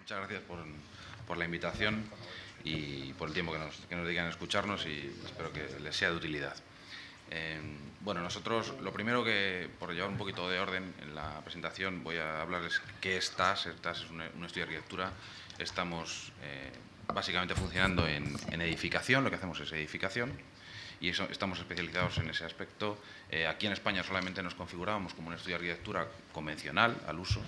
Muchas gracias por la invitación y por el tiempo que nos dedican a escucharnos, y espero que les sea de utilidad. Bueno, nosotros lo primero que, por llevar un poquito de orden en la presentación, voy a hablarles qué es TAS. El TAS es un estudio de arquitectura. Estamos básicamente funcionando en edificación, lo que hacemos es edificación, y estamos especializados en ese aspecto. Aquí en España solamente nos configurábamos como un estudio de arquitectura convencional, al uso,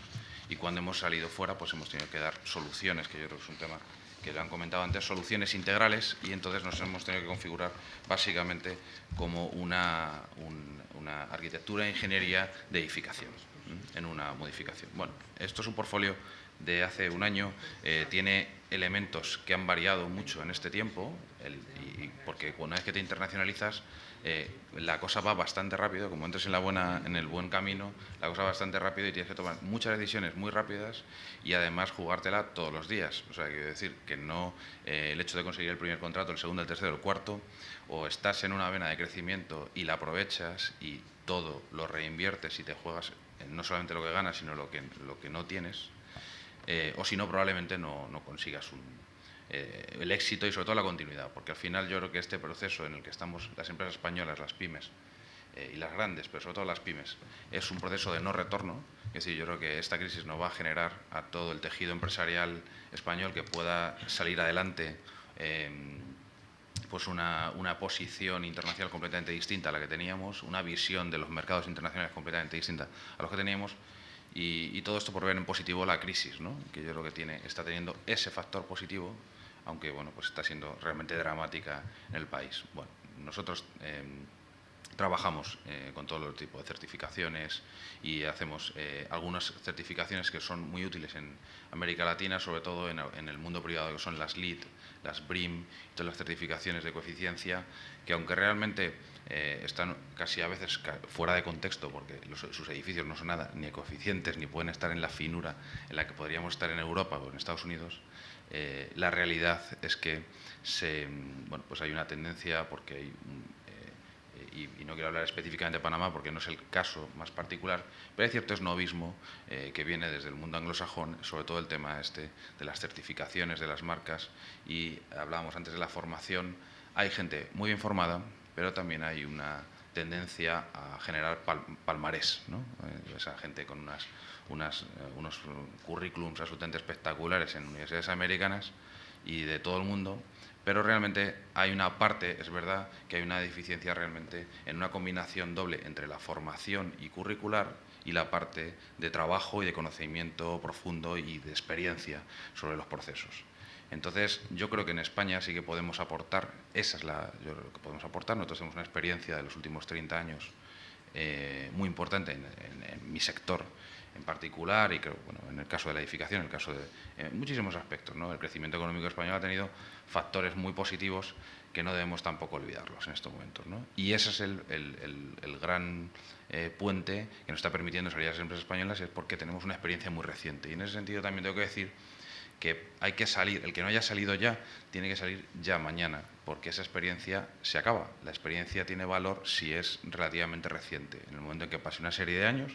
y cuando hemos salido fuera pues hemos tenido que dar soluciones, que yo creo que es un tema que lo han comentado antes, soluciones integrales, y entonces nos hemos tenido que configurar básicamente como una arquitectura e ingeniería de edificación en una modificación. Bueno, esto es un portfolio de hace un año, tiene elementos que han variado mucho en este tiempo, porque una vez que te internacionalizas, la cosa va bastante rápido. Como entres en el buen camino, la cosa va bastante rápido y tienes que tomar muchas decisiones muy rápidas y además jugártela todos los días. O sea, quiero decir que no el hecho de conseguir el primer contrato, el segundo, el tercero, el cuarto, o estás en una vena de crecimiento y la aprovechas y todo lo reinviertes y te juegas no solamente lo que ganas, sino lo que no tienes, o si no, probablemente no consigas el éxito y sobre todo la continuidad, porque al final yo creo que este proceso en el que estamos las empresas españolas, las pymes y las grandes, pero sobre todo las pymes, es un proceso de no retorno. Es decir, yo creo que esta crisis nos va a generar a todo el tejido empresarial español que pueda salir adelante pues una posición internacional completamente distinta a la que teníamos, una visión de los mercados internacionales completamente distinta a los que teníamos, y todo esto por ver en positivo la crisis, ¿no? Que yo creo que está teniendo ese factor positivo, aunque bueno, pues está siendo realmente dramática en el país. Bueno, nosotros trabajamos con todo tipo de certificaciones y hacemos algunas certificaciones que son muy útiles en América Latina, sobre todo en el mundo privado, que son las LEED, las BREEAM y todas las certificaciones de coeficiencia, que aunque realmente están casi a veces fuera de contexto, porque sus edificios no son nada ni coeficientes ni pueden estar en la finura en la que podríamos estar en Europa o en Estados Unidos, la realidad es que pues hay una tendencia, porque hay y no quiero hablar específicamente de Panamá porque no es el caso más particular, pero hay cierto esnovismo que viene desde el mundo anglosajón, sobre todo el tema de las certificaciones de las marcas, y hablábamos antes de la formación. Hay gente muy bien formada, pero también hay una tendencia a generar palmarés, ¿no? Esa gente con unos currículums absolutamente espectaculares en universidades americanas y de todo el mundo, pero realmente hay una parte, es verdad, que hay una deficiencia realmente en una combinación doble entre la formación y curricular y la parte de trabajo y de conocimiento profundo y de experiencia sobre los procesos. Entonces, yo creo que en España sí que podemos aportar, yo creo que podemos aportar. Nosotros tenemos una experiencia de los últimos 30 años muy importante en mi sector en particular, y creo, bueno, en el caso de la edificación, en el caso de muchísimos aspectos, ¿no? El crecimiento económico español ha tenido factores muy positivos que no debemos tampoco olvidarlos en estos momentos, ¿no? Y ese es el gran puente que nos está permitiendo salir a las empresas españolas, es porque tenemos una experiencia muy reciente. Y en ese sentido también tengo que decir que hay que salir, el que no haya salido ya, tiene que salir ya mañana, porque esa experiencia se acaba. La experiencia tiene valor si es relativamente reciente. En el momento en que pase una serie de años,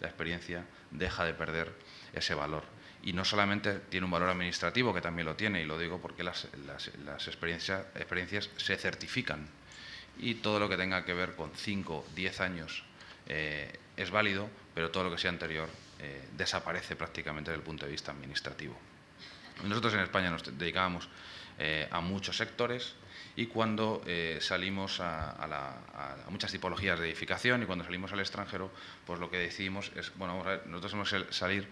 la experiencia deja de perder ese valor. Y no solamente tiene un valor administrativo, que también lo tiene, y lo digo porque las experiencias se certifican, y todo lo que tenga que ver con 5, 10 años es válido, pero todo lo que sea anterior desaparece prácticamente desde el punto de vista administrativo. Nosotros en España nos dedicábamos a muchos sectores, y cuando salimos a muchas tipologías de edificación, y cuando salimos al extranjero, pues lo que decidimos es, bueno, vamos a ver, nosotros hemos salir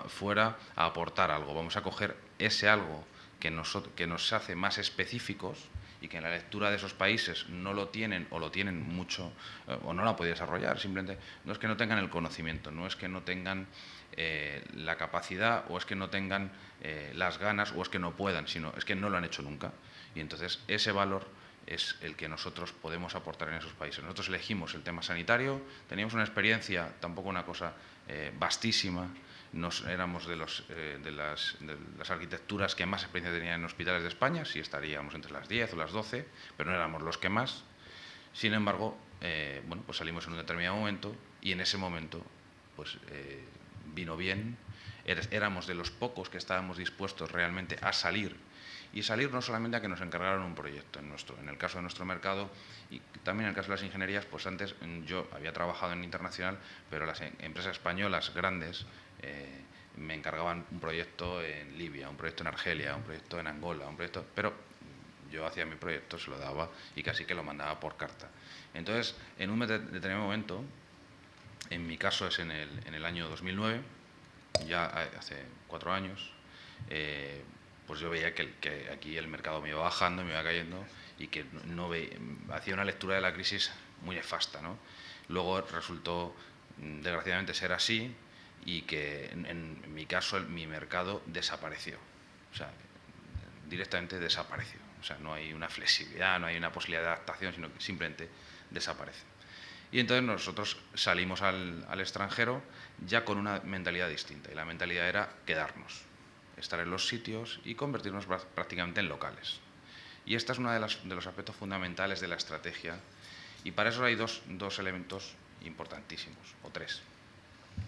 fuera a aportar algo. Vamos a coger ese algo que nos hace más específicos y que en la lectura de esos países no lo tienen, o lo tienen mucho, o no lo han podido desarrollar. Simplemente no es que no tengan el conocimiento, no es que no tengan la capacidad, o es que no tengan las ganas, o es que no puedan, sino es que no lo han hecho nunca. Y entonces ese valor es el que nosotros podemos aportar en esos países. Nosotros elegimos el tema sanitario, teníamos una experiencia, tampoco una cosa vastísima. Éramos de las arquitecturas que más experiencia tenían en hospitales de España, sí estaríamos entre las 10 o las 12, pero no éramos los que más. Sin embargo, pues salimos en un determinado momento, y en ese momento pues vino bien éramos de los pocos que estábamos dispuestos realmente a salir. Y salir no solamente a que nos encargaran un proyecto, en el caso de nuestro mercado y también en el caso de las ingenierías, pues antes yo había trabajado en internacional, pero las empresas españolas grandes me encargaban un proyecto en Libia, un proyecto en Argelia, un proyecto en Angola, pero yo hacía mi proyecto, se lo daba y casi que lo mandaba por carta. Entonces, en un determinado momento, en mi caso es en el año 2009, ya hace 4 años, pues yo veía que aquí el mercado me iba bajando, me iba cayendo y que hacía una lectura de la crisis muy nefasta, ¿no? Luego resultó, desgraciadamente, ser así y que en mi caso mi mercado desapareció, o sea, directamente desapareció. O sea, no hay una flexibilidad, no hay una posibilidad de adaptación, sino que simplemente desaparece. Y entonces nosotros salimos al extranjero ya con una mentalidad distinta. Y la mentalidad era quedarnos, estar en los sitios y convertirnos prácticamente en locales. Y esta es uno de los aspectos fundamentales de la estrategia. Y para eso hay dos elementos importantísimos, o tres.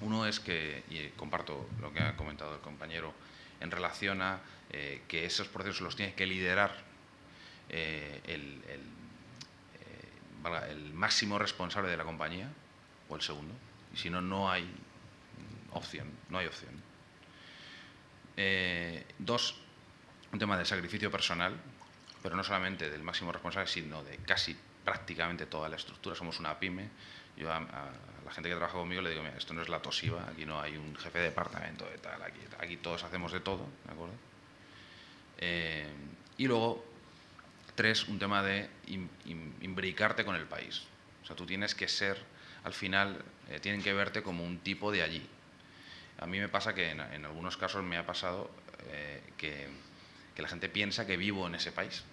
Uno es que, y comparto lo que ha comentado el compañero, en relación a que esos procesos los tiene que liderar el máximo responsable de la compañía o el segundo, y si no, no hay opción, no hay opción. Dos, un tema de sacrificio personal, pero no solamente del máximo responsable, sino de casi prácticamente toda la estructura. Somos una pyme. Yo a la gente que trabaja conmigo le digo, mira, esto no es la Toshiba, aquí no hay un jefe de departamento de tal, aquí todos hacemos de todo, ¿de acuerdo? Y luego, tres, un tema de imbricarte con el país. O sea, tú tienes que ser, al final, tienen que verte como un tipo de allí. A mí me pasa que en algunos casos me ha pasado que la gente piensa que vivo en ese país.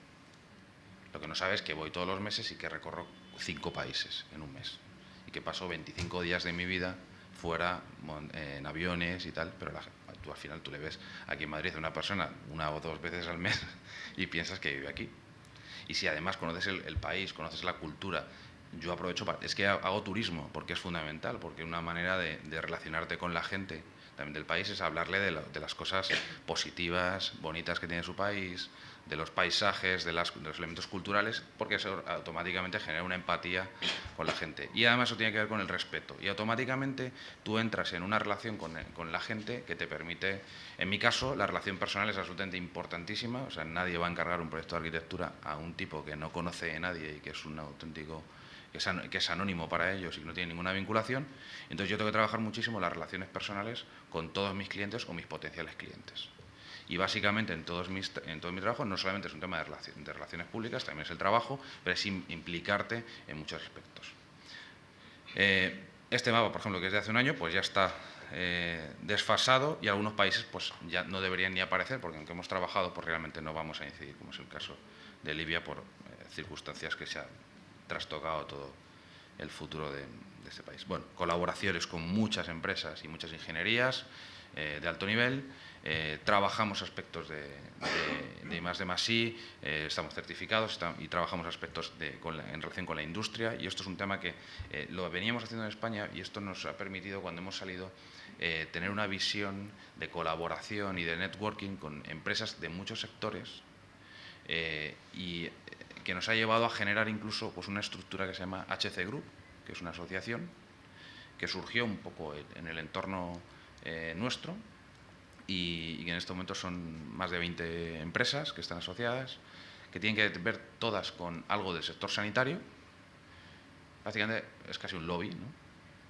Lo que no sabe es que voy todos los meses y que recorro 5 países en un mes. Y que paso 25 días de mi vida fuera en aviones y tal, pero tú al final tú le ves aquí en Madrid a una persona 1 o 2 veces al mes y piensas que vive aquí. Y si además conoces el país, conoces la cultura, yo aprovecho, es que hago turismo porque es fundamental, porque una manera de relacionarte con la gente también del país es hablarle de las cosas positivas, bonitas que tiene su país, de los paisajes, de los elementos culturales, porque eso automáticamente genera una empatía con la gente. Y además eso tiene que ver con el respeto. Y automáticamente tú entras en una relación con la gente que te permite, en mi caso, la relación personal es absolutamente importantísima. O sea, nadie va a encargar un proyecto de arquitectura a un tipo que no conoce a nadie y que es un auténtico, que es anónimo para ellos y que no tiene ninguna vinculación. Entonces yo tengo que trabajar muchísimo las relaciones personales con todos mis clientes o mis potenciales clientes. Y básicamente en todo mi trabajo no solamente es un tema de relaciones públicas, también es el trabajo, pero es implicarte en muchos aspectos. Este mapa, por ejemplo, que es de hace un año, pues ya está desfasado y algunos países pues ya no deberían ni aparecer porque aunque hemos trabajado pues realmente no vamos a incidir, como es el caso de Libia por circunstancias que se han trastocado todo el futuro de este país. Bueno, colaboraciones con muchas empresas y muchas ingenierías de alto nivel. Trabajamos aspectos de I+D+I, estamos certificados y trabajamos aspectos en relación con la industria, y esto es un tema que lo veníamos haciendo en España y esto nos ha permitido, cuando hemos salido, tener una visión de colaboración y de networking con empresas de muchos sectores y que nos ha llevado a generar incluso pues, una estructura que se llama HC Group, que es una asociación que surgió un poco en el entorno nuestro, y que en este momento son más de 20 empresas que están asociadas, que tienen que ver todas con algo del sector sanitario. Prácticamente es casi un lobby, ¿no?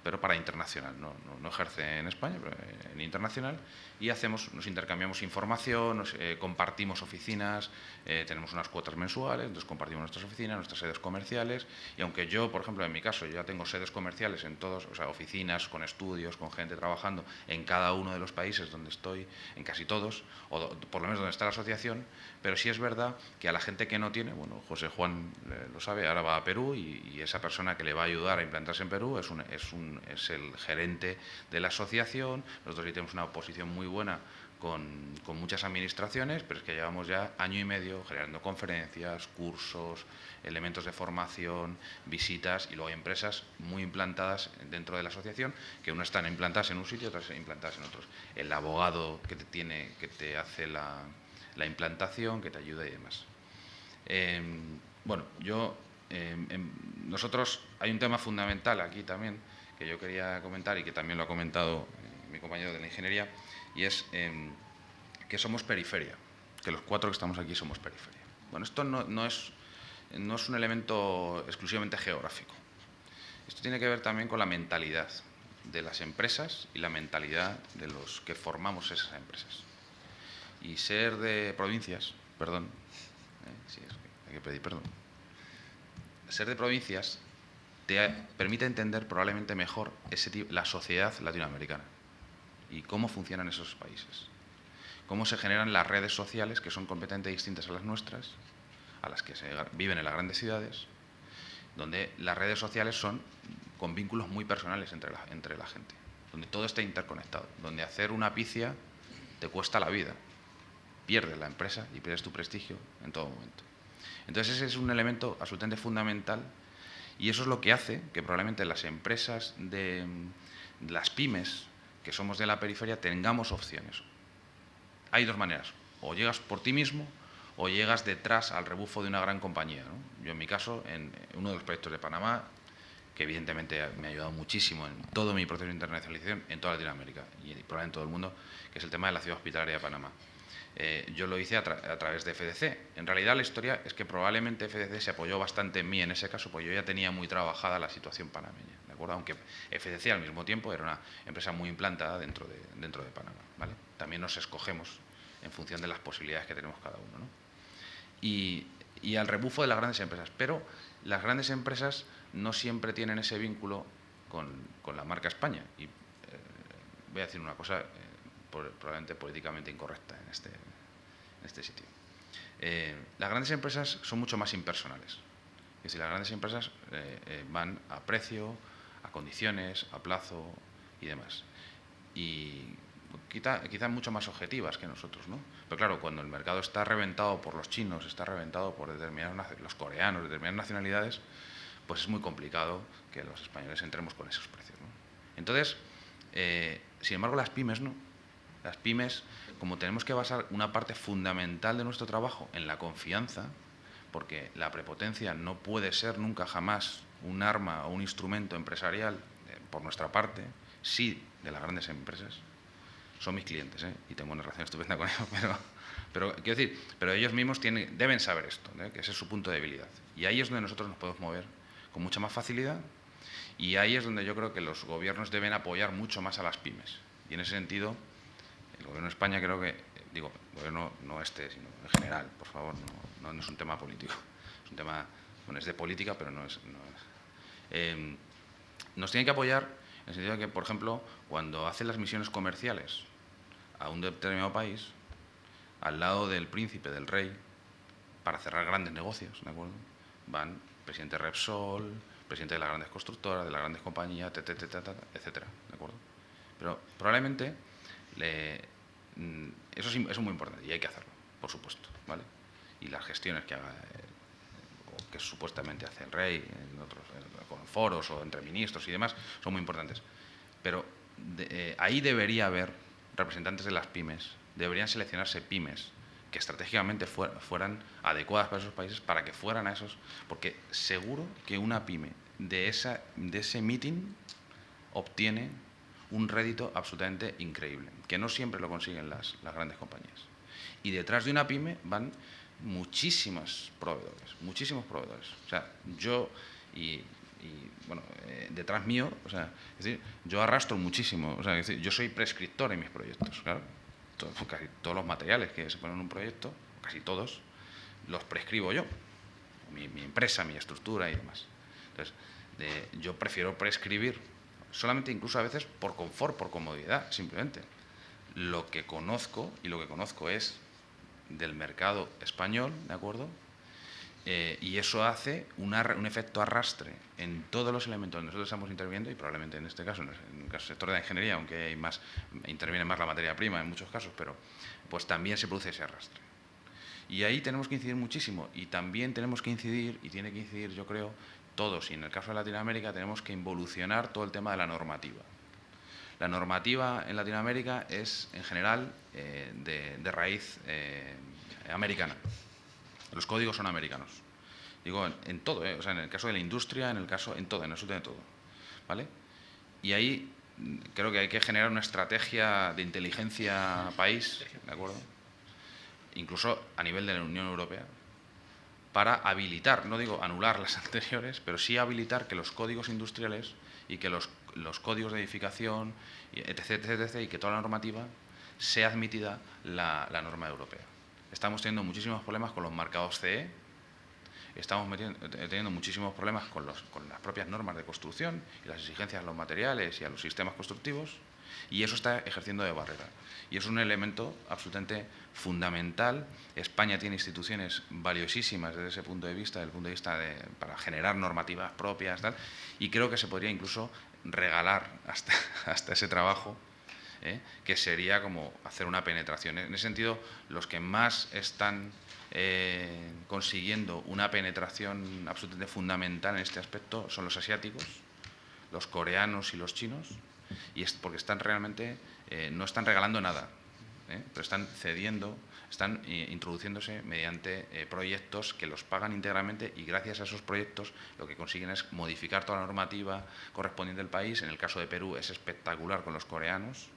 Pero para internacional, no ejerce en España, pero en internacional, y nos intercambiamos información, compartimos oficinas, tenemos unas cuotas mensuales, entonces compartimos nuestras oficinas, nuestras sedes comerciales, y aunque yo, por ejemplo, en mi caso, yo ya tengo sedes comerciales en todos, o sea, oficinas con estudios, con gente trabajando en cada uno de los países donde estoy, en casi todos, o por lo menos donde está la asociación, pero sí es verdad que a la gente que no tiene, bueno, José Juan lo sabe, ahora va a Perú y esa persona que le va a ayudar a implantarse en Perú es el gerente de la asociación. Nosotros sí tenemos una posición muy buena con muchas administraciones, pero es que llevamos ya año y medio generando conferencias, cursos, elementos de formación, visitas, y luego hay empresas muy implantadas dentro de la asociación, que unas están implantadas en un sitio y otras implantadas en otros. El abogado que te hace la implantación, que te ayuda y demás. Bueno, nosotros hay un tema fundamental aquí también que yo quería comentar y que también lo ha comentado mi compañero de la ingeniería, y es que somos periferia, que los 4 que estamos aquí somos periferia. Bueno, esto no es un elemento exclusivamente geográfico. Esto tiene que ver también con la mentalidad de las empresas y la mentalidad de los que formamos esas empresas. Y ser de provincias, perdón, sí, hay que pedir perdón. Ser de provincias te permite entender probablemente mejor la sociedad latinoamericana y cómo funcionan esos países. Cómo se generan las redes sociales, que son completamente distintas a las nuestras, a las que se viven en las grandes ciudades, donde las redes sociales son con vínculos muy personales entre la gente, donde todo está interconectado, donde hacer una picia te cuesta la vida, pierdes la empresa y pierdes tu prestigio en todo momento. Entonces ese es un elemento absolutamente fundamental, y eso es lo que hace que probablemente las empresas de las pymes, que somos de la periferia, tengamos opciones. Hay 2 maneras: o llegas por ti mismo o llegas detrás al rebufo de una gran compañía, ¿no? Yo en mi caso, en uno de los proyectos de Panamá, que evidentemente me ha ayudado muchísimo en todo mi proceso de internacionalización en toda Latinoamérica y probablemente en todo el mundo, que es el tema de la ciudad hospitalaria de Panamá. Yo lo hice a través de FDC. En realidad la historia es que probablemente FDC se apoyó bastante en mí en ese caso, porque yo ya tenía muy trabajada la situación panameña, ¿de acuerdo? Aunque FDC al mismo tiempo era una empresa muy implantada dentro de Panamá, ¿vale? También nos escogemos en función de las posibilidades que tenemos cada uno, ¿no? Y al rebufo de las grandes empresas. Pero las grandes empresas no siempre tienen ese vínculo con la marca España. Y voy a decir una cosa probablemente políticamente incorrecta en este sitio. Las grandes empresas son mucho más impersonales. Es decir, las grandes empresas van a precio, a condiciones, a plazo y demás. Y quizá mucho más objetivas que nosotros, ¿no? Pero claro, cuando el mercado está reventado por los chinos, está reventado por los coreanos, determinadas nacionalidades, pues es muy complicado que los españoles entremos con esos precios, ¿no? Entonces, sin embargo, las pymes no. Las pymes, como tenemos que basar una parte fundamental de nuestro trabajo en la confianza, porque la prepotencia no puede ser nunca jamás un arma o un instrumento empresarial por nuestra parte, sí de las grandes empresas. Son mis clientes, y tengo una relación estupenda con ellos, pero quiero decir, pero ellos mismos deben saber esto, que ese es su punto de debilidad. Y ahí es donde nosotros nos podemos mover con mucha más facilidad, y ahí es donde yo creo que los gobiernos deben apoyar mucho más a las pymes. Y en ese sentido, el Gobierno de España creo que, digo, el Gobierno no sino en general, por favor, no es un tema político, es un tema, bueno, es de política, pero no es nos tienen que apoyar en el sentido de que, por ejemplo, cuando hacen las misiones comerciales a un determinado país, al lado del príncipe, del rey, para cerrar grandes negocios, ¿de acuerdo? Van presidente de Repsol, presidente de las grandes constructoras, de las grandes compañías, etcétera, ¿de acuerdo? Pero probablemente eso es muy importante y hay que hacerlo, por supuesto, ¿vale? Y las gestiones que haga o que supuestamente hace el rey con foros o entre ministros y demás son muy importantes. Pero ahí debería haber representantes de las pymes, deberían seleccionarse pymes que estratégicamente fueran adecuadas para esos países, para que fueran a esos, porque seguro que una pyme de ese meeting obtiene un rédito absolutamente increíble, que no siempre lo consiguen las grandes compañías. Y detrás de una pyme van muchísimos proveedores. O sea, yo bueno, detrás mío, o sea, es decir, yo arrastro muchísimo, o sea, es decir, yo soy prescriptor en mis proyectos, claro. Casi todos los materiales que se ponen en un proyecto, casi todos, los prescribo yo, mi empresa, mi estructura y demás. Entonces, yo prefiero prescribir, solamente incluso a veces por confort, por comodidad, simplemente. Lo que conozco, y lo que conozco es del mercado español, ¿de acuerdo? Y eso hace un efecto arrastre en todos los elementos donde nosotros estamos interviniendo, y probablemente en este caso, en el sector de la ingeniería, aunque interviene más la materia prima en muchos casos, pero pues también se produce ese arrastre. Y ahí tenemos que incidir muchísimo, y también tenemos que incidir, y tiene que incidir, yo creo, todos, y en el caso de Latinoamérica tenemos que involucionar todo el tema de la normativa. La normativa en Latinoamérica es, en general, de raíz americana. Los códigos son americanos. Digo, en todo, o sea, en el caso de la industria, en todo, en absolutamente todo. ¿Vale? Y ahí creo que hay que generar una estrategia de inteligencia país, ¿de acuerdo? Incluso a nivel de la Unión Europea, para habilitar, no digo anular las anteriores, pero sí habilitar que los códigos industriales y que los códigos de edificación, etc., etc., y que toda la normativa sea admitida la norma europea. Estamos teniendo muchísimos problemas con los marcados CE, estamos teniendo muchísimos problemas con las propias normas de construcción y las exigencias a los materiales y a los sistemas constructivos, y eso está ejerciendo de barrera. Y es un elemento absolutamente fundamental. España tiene instituciones valiosísimas desde ese punto de vista, para generar normativas propias, tal, y creo que se podría incluso regalar hasta ese trabajo, que sería como hacer una penetración. En ese sentido, los que más están consiguiendo una penetración absolutamente fundamental en este aspecto son los asiáticos, los coreanos y los chinos, y es porque están realmente, no están regalando nada, pero están cediendo, están introduciéndose mediante proyectos que los pagan íntegramente, y gracias a esos proyectos lo que consiguen es modificar toda la normativa correspondiente del país. En el caso de Perú es espectacular con los coreanos.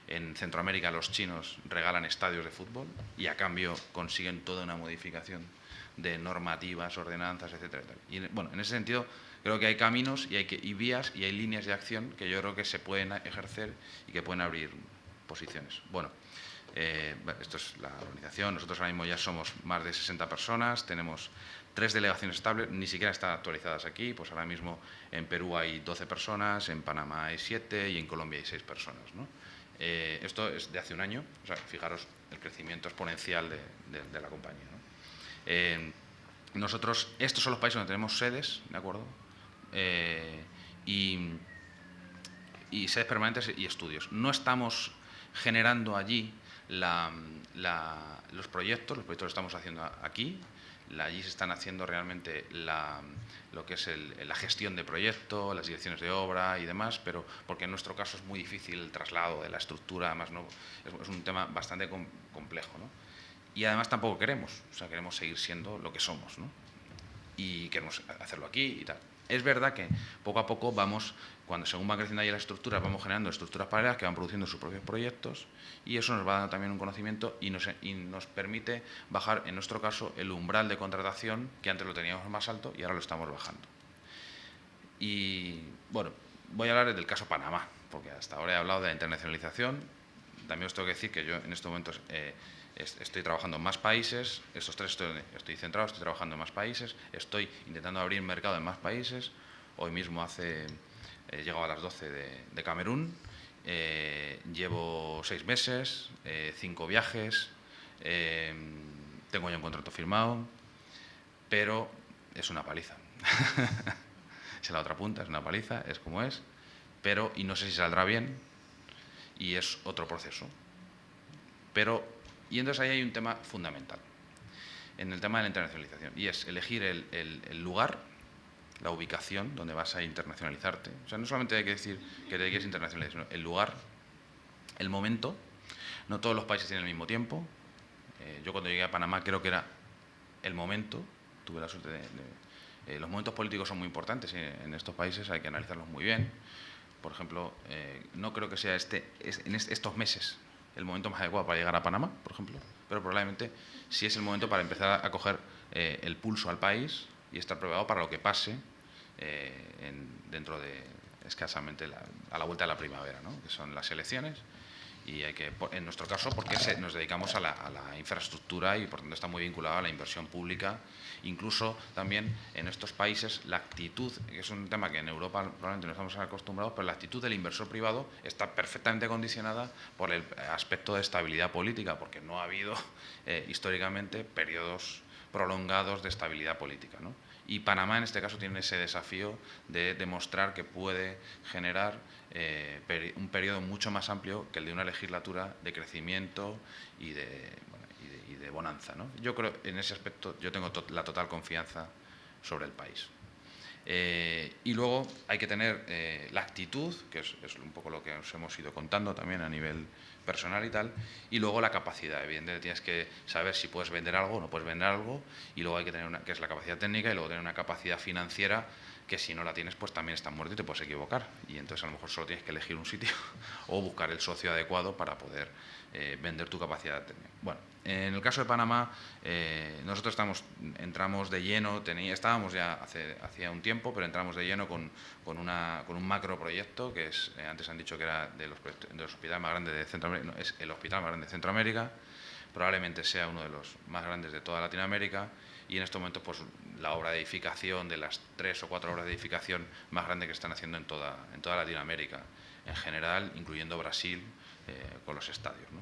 En Centroamérica los chinos regalan estadios de fútbol y a cambio consiguen toda una modificación de normativas, ordenanzas, etcétera. Y bueno, en ese sentido creo que hay caminos y vías y hay líneas de acción que yo creo que se pueden ejercer y que pueden abrir posiciones. Bueno, esto es la organización. Nosotros ahora mismo ya somos más de 60 personas, tenemos 3 delegaciones estables, ni siquiera están actualizadas aquí. Pues ahora mismo en Perú hay 12 personas, en Panamá hay 7 y en Colombia hay 6 personas, ¿no? Esto es de hace un año, o sea, fijaros el crecimiento exponencial de la compañía, ¿no? Nosotros, estos son los países donde tenemos sedes, ¿de acuerdo? Y sedes permanentes y estudios. No estamos generando allí los proyectos los estamos haciendo aquí. Allí se están haciendo realmente lo que es la gestión de proyecto, las direcciones de obra y demás, pero porque en nuestro caso es muy difícil el traslado de la estructura, además no, es un tema bastante complejo, ¿no? Y además tampoco queremos, o sea, queremos seguir siendo lo que somos, ¿no? Y queremos hacerlo aquí y tal. Es verdad que poco a poco según van creciendo ahí las estructuras, vamos generando estructuras paralelas que van produciendo sus propios proyectos, y eso nos va dando también un conocimiento y nos permite bajar, en nuestro caso, el umbral de contratación, que antes lo teníamos más alto y ahora lo estamos bajando. Y bueno, voy a hablar del caso Panamá, porque hasta ahora he hablado de la internacionalización. También os tengo que decir que yo en estos momentos estoy trabajando en más países. Estos 3 estoy centrado, estoy trabajando en más países, estoy intentando abrir mercado en más países. Hoy mismo he llegado a las 12 de Camerún, llevo 6 meses, 5 viajes, tengo ya un contrato firmado, pero es una paliza. Es la otra punta, es una paliza, es como es, y no sé si saldrá bien, y es otro proceso. Y entonces ahí hay un tema fundamental, en el tema de la internacionalización, y es elegir el lugar, la ubicación donde vas a internacionalizarte. O sea, no solamente hay que decir que te quieres internacionalizar, sino el lugar, el momento. No todos los países tienen el mismo tiempo. Yo cuando llegué a Panamá creo que era el momento, tuve la suerte los momentos políticos son muy importantes en estos países, hay que analizarlos muy bien. Por ejemplo, no creo que sea estos meses el momento más adecuado para llegar a Panamá, por ejemplo, pero probablemente sí es el momento para empezar a coger el pulso al país y estar preparado para lo que pase dentro de escasamente a la vuelta de la primavera, ¿no? Que son las elecciones. Y en nuestro caso, porque nos dedicamos a la infraestructura y por tanto está muy vinculado a la inversión pública. Incluso también en estos países la actitud, que es un tema que en Europa probablemente no estamos acostumbrados, pero la actitud del inversor privado está perfectamente condicionada por el aspecto de estabilidad política, porque no ha habido históricamente periodos prolongados de estabilidad política, ¿no? Y Panamá en este caso tiene ese desafío de demostrar que puede generar un periodo mucho más amplio que el de una legislatura de crecimiento y de, bueno, y de bonanza, ¿no? Yo creo, en ese aspecto, yo tengo la total confianza sobre el país. Y luego hay que tener la actitud, que es un poco lo que os hemos ido contando también a nivel personal y tal, y luego la capacidad. Evidentemente tienes que saber si puedes vender algo o no puedes vender algo, y luego hay que tener una, que es la capacidad técnica, y luego tener una capacidad financiera que si no la tienes pues también estás muerto y te puedes equivocar, y entonces a lo mejor solo tienes que elegir un sitio o buscar el socio adecuado para poder vender tu capacidad técnica. Bueno, en el caso de Panamá, nosotros entramos de lleno, estábamos ya hacía un tiempo, pero entramos de lleno con un macro proyecto que es, antes han dicho que era de los hospitales más grandes de Centroamérica, no, es el hospital más grande de Centroamérica, probablemente sea uno de los más grandes de toda Latinoamérica, y en estos momentos pues la obra de edificación, de las 3 o 4 obras de edificación más grandes que están haciendo en toda Latinoamérica, en general, incluyendo Brasil, con los estadios, ¿no?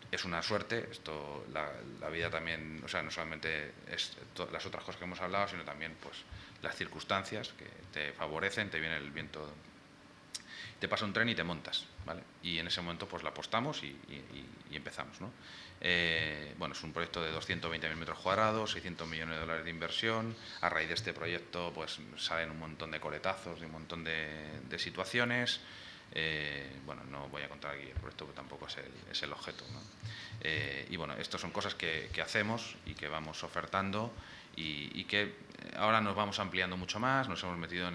Es una suerte, esto, la vida también, o sea, no solamente es las otras cosas que hemos hablado, sino también pues las circunstancias que te favorecen, te viene el viento, te pasa un tren y te montas, ¿vale? Y en ese momento pues la apostamos y empezamos, ¿no? Bueno, es un proyecto de 220.000 metros cuadrados, 600 millones de dólares de inversión. A raíz de este proyecto pues salen un montón de coletazos, de un montón de situaciones. Bueno, no voy a contar aquí el proyecto, que tampoco es el objeto, ¿no? Y bueno, estas son cosas que hacemos y que vamos ofertando, y que ahora nos vamos ampliando mucho más. Nos hemos metido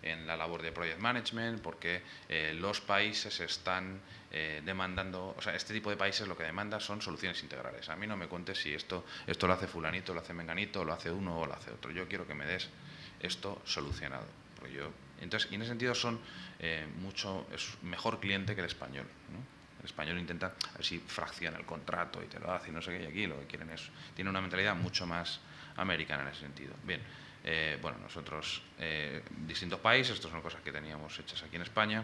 en la labor de project management, porque los países están demandando, o sea, este tipo de países lo que demanda son soluciones integrales. A mí no me cuentes si esto lo hace fulanito, lo hace menganito, lo hace uno o lo hace otro. Yo quiero que me des esto solucionado. Entonces, y en ese sentido es mejor cliente que el español, ¿no? El español intenta a ver si fracciona el contrato y te lo hace y no sé qué, y aquí lo que quieren es, tiene una mentalidad mucho más americana en ese sentido. Bien, bueno, nosotros, distintos países, estas son cosas que teníamos hechas aquí en España,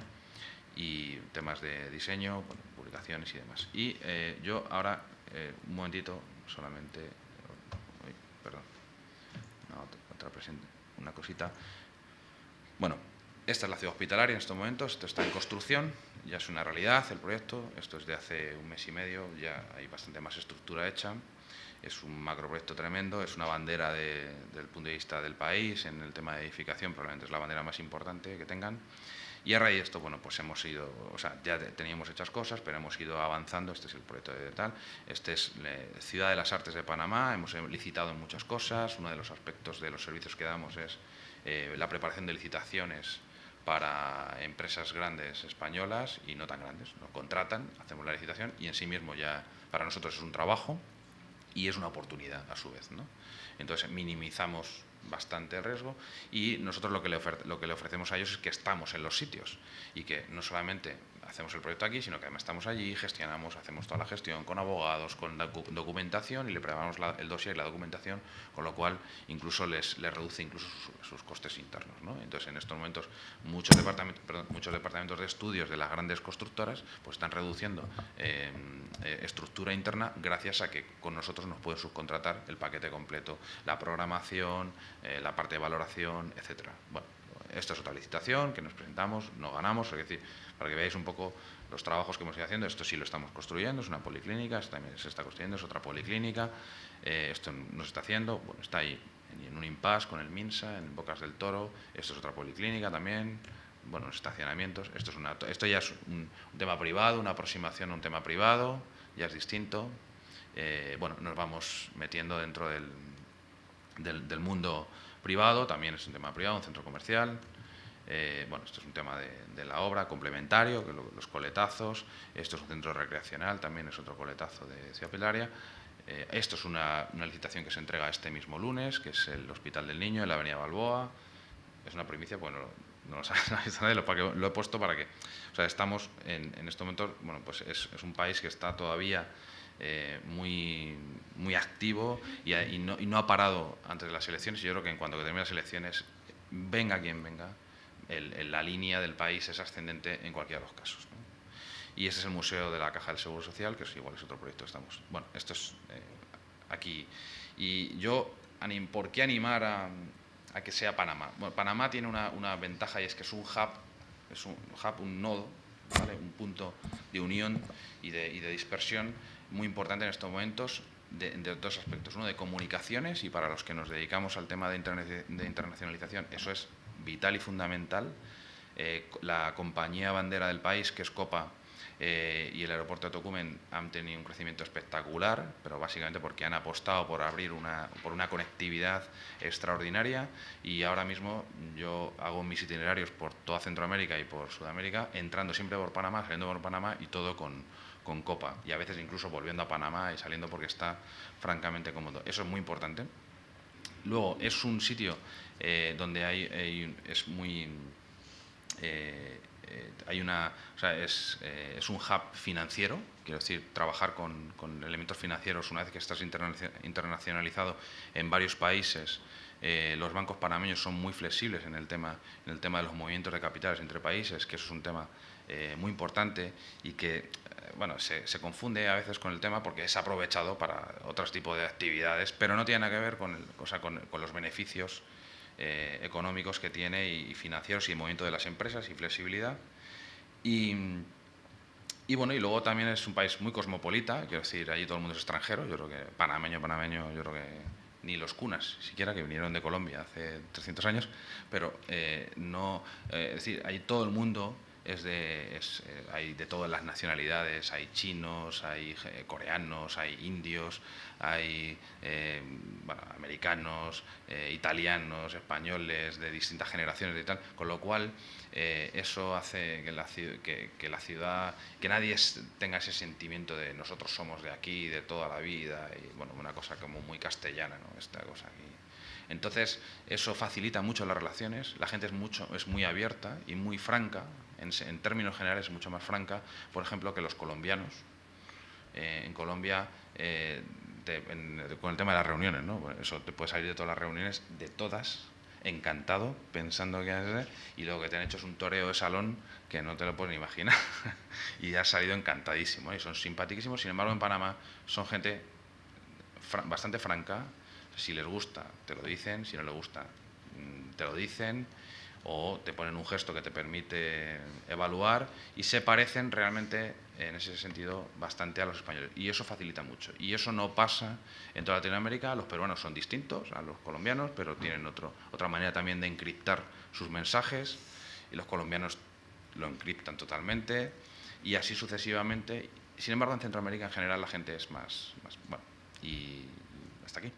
y temas de diseño, bueno, publicaciones y demás. Y yo ahora, un momentito, solamente, perdón, una cosita. Bueno, esta es la ciudad hospitalaria en estos momentos, esto está en construcción, ya es una realidad el proyecto, esto es de hace un mes y medio, ya hay bastante más estructura hecha, es un macroproyecto tremendo, es una bandera del punto de vista del país, en el tema de edificación probablemente es la bandera más importante que tengan, y a raíz de esto, bueno, pues hemos ido, o sea, ya teníamos hechas cosas, pero hemos ido avanzando. Este es el proyecto de tal, este es Ciudad de las Artes de Panamá, hemos licitado en muchas cosas, uno de los aspectos de los servicios que damos es la preparación de licitaciones para empresas grandes españolas y no tan grandes. Nos contratan, hacemos la licitación y en sí mismo ya para nosotros es un trabajo y es una oportunidad a su vez, ¿no? Entonces minimizamos bastante el riesgo, y nosotros lo que le ofrecemos a ellos es que estamos en los sitios y que no solamente hacemos el proyecto aquí, sino que además estamos allí, gestionamos, hacemos toda la gestión con abogados, con documentación, y le preparamos el dossier y la documentación, con lo cual incluso les reduce incluso sus costes internos, ¿no? Entonces, en estos momentos muchos departamentos de estudios de las grandes constructoras pues están reduciendo estructura interna gracias a que con nosotros nos pueden subcontratar el paquete completo, la programación, la parte de valoración, etcétera. Bueno, esto es otra licitación que nos presentamos, no ganamos, es decir, para que veáis un poco los trabajos que hemos ido haciendo. Esto sí lo estamos construyendo, es una policlínica, esto también se está construyendo, es otra policlínica, esto no se está haciendo, bueno, está ahí en un impasse con el MINSA, en Bocas del Toro, esto es otra policlínica también, bueno, los estacionamientos, esto ya es un tema privado, una aproximación a un tema privado, ya es distinto. Bueno, nos vamos metiendo dentro del mundo privado, también es un tema privado, un centro comercial. Bueno, esto es un tema de la obra complementario, que los coletazos. Esto es un centro recreacional, también es otro coletazo de Ciudad Hospitalaria. Esto es una licitación que se entrega este mismo lunes, que es el Hospital del Niño en la Avenida Balboa. Es una primicia, bueno, no lo sabe nadie, lo he puesto para que... O sea, estamos en estos momentos, bueno, pues es un país que está todavía muy activo y no ha parado antes de las elecciones, y yo creo que en cuanto que termine las elecciones, venga quien venga, la línea del país es ascendente en cualquiera de los casos, ¿no? Y ese es el Museo de la Caja del Seguro Social, que igual es otro proyecto que estamos... Bueno, esto es aquí. Y yo, ¿por qué animar a que sea Panamá? Bueno, Panamá tiene una ventaja y es que es un hub, un nodo, ¿vale? Un punto de unión y de dispersión muy importante en estos momentos de dos aspectos. Uno, de comunicaciones, y para los que nos dedicamos al tema de internacionalización, eso es vital y fundamental. La compañía bandera del país, que es Copa, y el aeropuerto de Tocumen han tenido un crecimiento espectacular, pero básicamente porque han apostado por abrir por una conectividad extraordinaria, y ahora mismo yo hago mis itinerarios por toda Centroamérica y por Sudamérica, entrando siempre por Panamá, saliendo por Panamá, y todo con Copa, y a veces incluso volviendo a Panamá y saliendo porque está francamente cómodo. Eso es muy importante. Luego, es un sitio donde es muy... o sea, es un hub financiero, quiero decir, trabajar con elementos financieros. Una vez que estás internacionalizado en varios países, los bancos panameños son muy flexibles en el tema de los movimientos de capitales entre países, que eso es un tema muy importante y que bueno, se confunde a veces con el tema porque es aprovechado para otros tipos de actividades, pero no tiene nada que ver con los beneficios económicos que tiene, y financieros, y movimiento de las empresas y flexibilidad. Y bueno, y luego también es un país muy cosmopolita, quiero decir, allí todo el mundo es extranjero. Yo creo que panameño, yo creo que ni los cunas, siquiera, que vinieron de Colombia hace 300 años, pero no, es decir, allí todo el mundo hay de todas las nacionalidades, hay chinos, hay coreanos, hay indios, hay bueno, americanos, italianos, españoles, de distintas generaciones y tal, con lo cual eso hace que la ciudad, que nadie tenga ese sentimiento de nosotros somos de aquí, de toda la vida, y bueno, una cosa como muy castellana, ¿no? Esta cosa aquí. Entonces, eso facilita mucho las relaciones. La gente es muy abierta y muy franca, en términos generales es mucho más franca, por ejemplo, que los colombianos. En Colombia, con el tema de las reuniones, ¿no? Bueno, eso, te puedes salir de todas las reuniones, de todas, encantado, pensando que y luego que te han hecho es un toreo de salón que no te lo puedes ni imaginar y has salido encantadísimo, y son simpaticísimos. Sin embargo, en Panamá son gente bastante franca. Si les gusta, te lo dicen; si no les gusta, te lo dicen, o te ponen un gesto que te permite evaluar, y se parecen realmente en ese sentido bastante a los españoles, y eso facilita mucho. Y eso no pasa en toda Latinoamérica. Los peruanos son distintos a los colombianos, pero tienen otra manera también de encriptar sus mensajes, y los colombianos lo encriptan totalmente, y así sucesivamente. Sin embargo, en Centroamérica en general la gente es más bueno, y hasta aquí.